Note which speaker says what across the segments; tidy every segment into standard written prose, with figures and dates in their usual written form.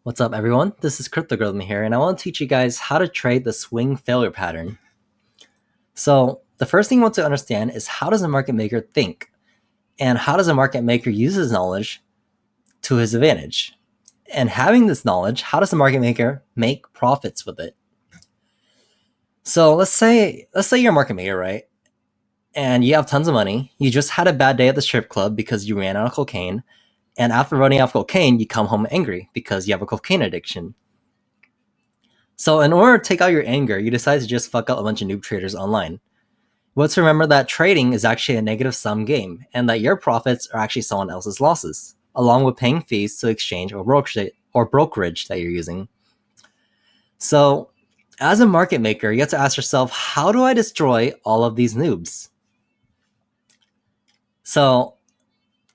Speaker 1: What's up, everyone? This is Cryptogrithm here, and I want to teach you guys how to trade the swing failure pattern. So, the first thing you want to understand is how does a market maker think, and how does a market maker use his knowledge to his advantage? And having this knowledge, how does a market maker make profits with it? So, let's say you're a market maker, right? And you have tons of money. You just had a bad day at the strip club because you ran out of cocaine, and after running out of cocaine, you come home angry because you have a cocaine addiction. So in order to take out your anger, you decide to just fuck up a bunch of noob traders online. Let's remember that trading is actually a negative sum game, and that your profits are actually someone else's losses, along with paying fees to exchange or brokerage that you're using. So, as a market maker, you have to ask yourself, how do I destroy all of these noobs? So,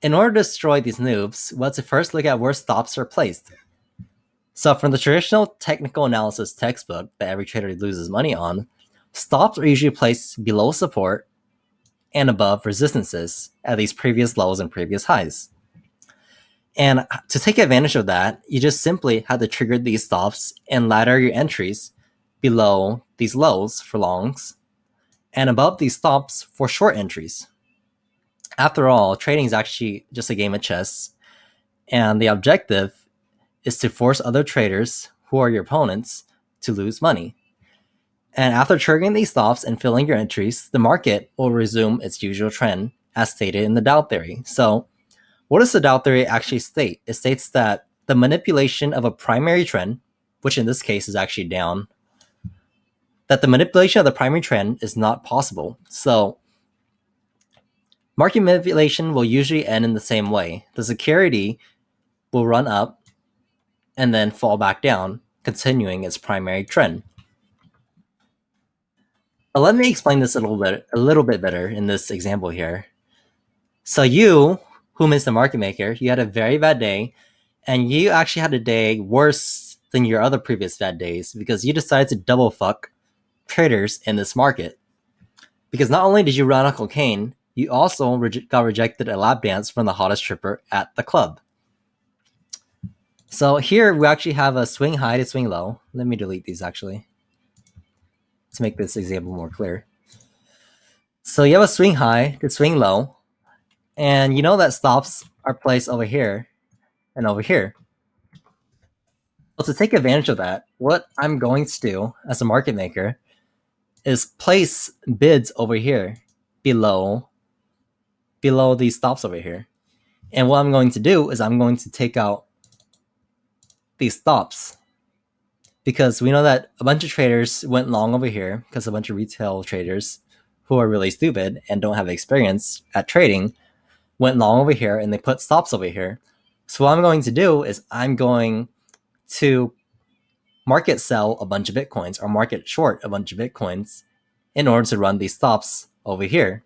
Speaker 1: in order to destroy these noobs, let's first look at where stops are placed. So, from the traditional technical analysis textbook that every trader loses money on, stops are usually placed below support and above resistances at these previous lows and previous highs. And to take advantage of that, you just simply have to trigger these stops and ladder your entries below these lows for longs and above these stops for short entries. After all, trading is actually just a game of chess, and the objective is to force other traders, who are your opponents, to lose money. And after triggering these stops and filling your entries, the market will resume its usual trend as stated in the Dow theory. So, what does the Dow theory actually state? It states that the manipulation of a primary trend, which in this case is actually down, that the manipulation of the primary trend is not possible. So, market manipulation will usually end in the same way. The security will run up and then fall back down, continuing its primary trend. But let me explain this a little bit better in this example here. So you, whom is the market maker, you had a very bad day, and you actually had a day worse than your other previous bad days because you decided to double fuck traders in this market. Because not only did you run on cocaine, you also got rejected a lap dance from the hottest stripper at the club. So here we actually have a swing high to swing low. Let me delete these actually to make this example more clear. So you have a swing high to swing low, and you know that stops are placed over here and over here. So to take advantage of that, what I'm going to do as a market maker is place bids over here below these stops over here. And what I'm going to do is I'm going to take out these stops, because we know that a bunch of traders went long over here because a bunch of retail traders who are really stupid and don't have experience at trading went long over here and they put stops over here. So what I'm going to do is I'm going to market sell a bunch of Bitcoins or market short a bunch of Bitcoins in order to run these stops over here.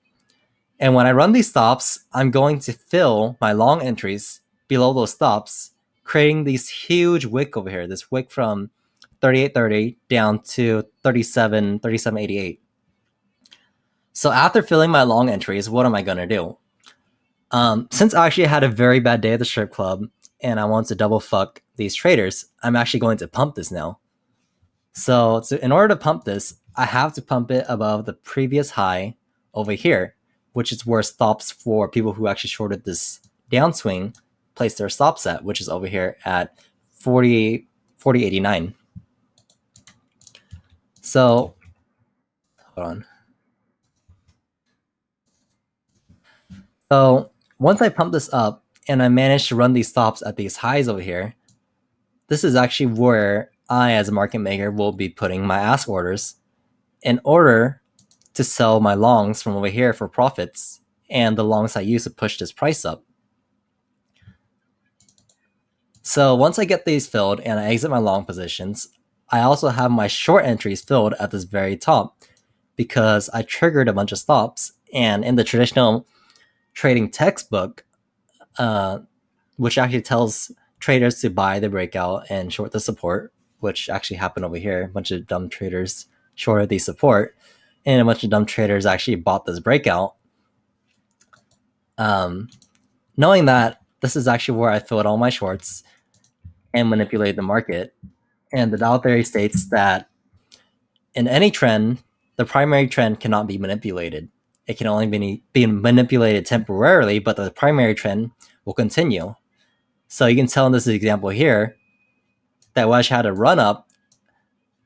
Speaker 1: And when I run these stops, I'm going to fill my long entries below those stops, creating these huge wick over here, this wick from 38.30 down to 37.88. So after filling my long entries, what am I going to do? Since I actually had a very bad day at the strip club and I want to double fuck these traders, I'm actually going to pump this now. So in order to pump this, I have to pump it above the previous high over here, which is where stops for people who actually shorted this downswing place their stops at, which is over here at 40.89. So hold on. So once I pump this up and I manage to run these stops at these highs over here, this is actually where I, as a market maker, will be putting my ask orders in order to sell my longs from over here for profits and the longs I use to push this price up. So once I get these filled and I exit my long positions, I also have my short entries filled at this very top because I triggered a bunch of stops. And in the traditional trading textbook, which actually tells traders to buy the breakout and short the support, which actually happened over here. A bunch of dumb traders shorted the support, and a bunch of dumb traders actually bought this breakout. Knowing that this is actually where I filled all my shorts, and manipulate the market. And the Dow theory states that in any trend, the primary trend cannot be manipulated. It can only be manipulated temporarily, but the primary trend will continue. So you can tell in this example here that Wesh had a run up,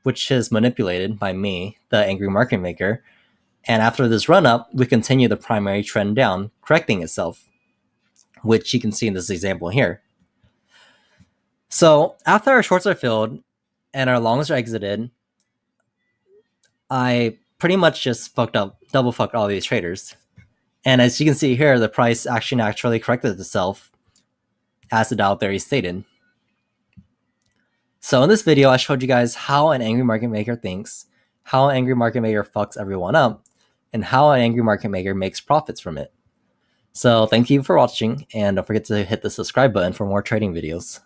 Speaker 1: which is manipulated by me, the angry market maker. And after this run up, we continue the primary trend down, correcting itself, which you can see in this example here. So after our shorts are filled and our longs are exited, I pretty much just double fucked all these traders. And as you can see here, the price actually naturally corrected itself as the Dow theory stated. So in this video, I showed you guys how an angry market maker thinks, how an angry market maker fucks everyone up, and how an angry market maker makes profits from it. So thank you for watching, and don't forget to hit the subscribe button for more trading videos.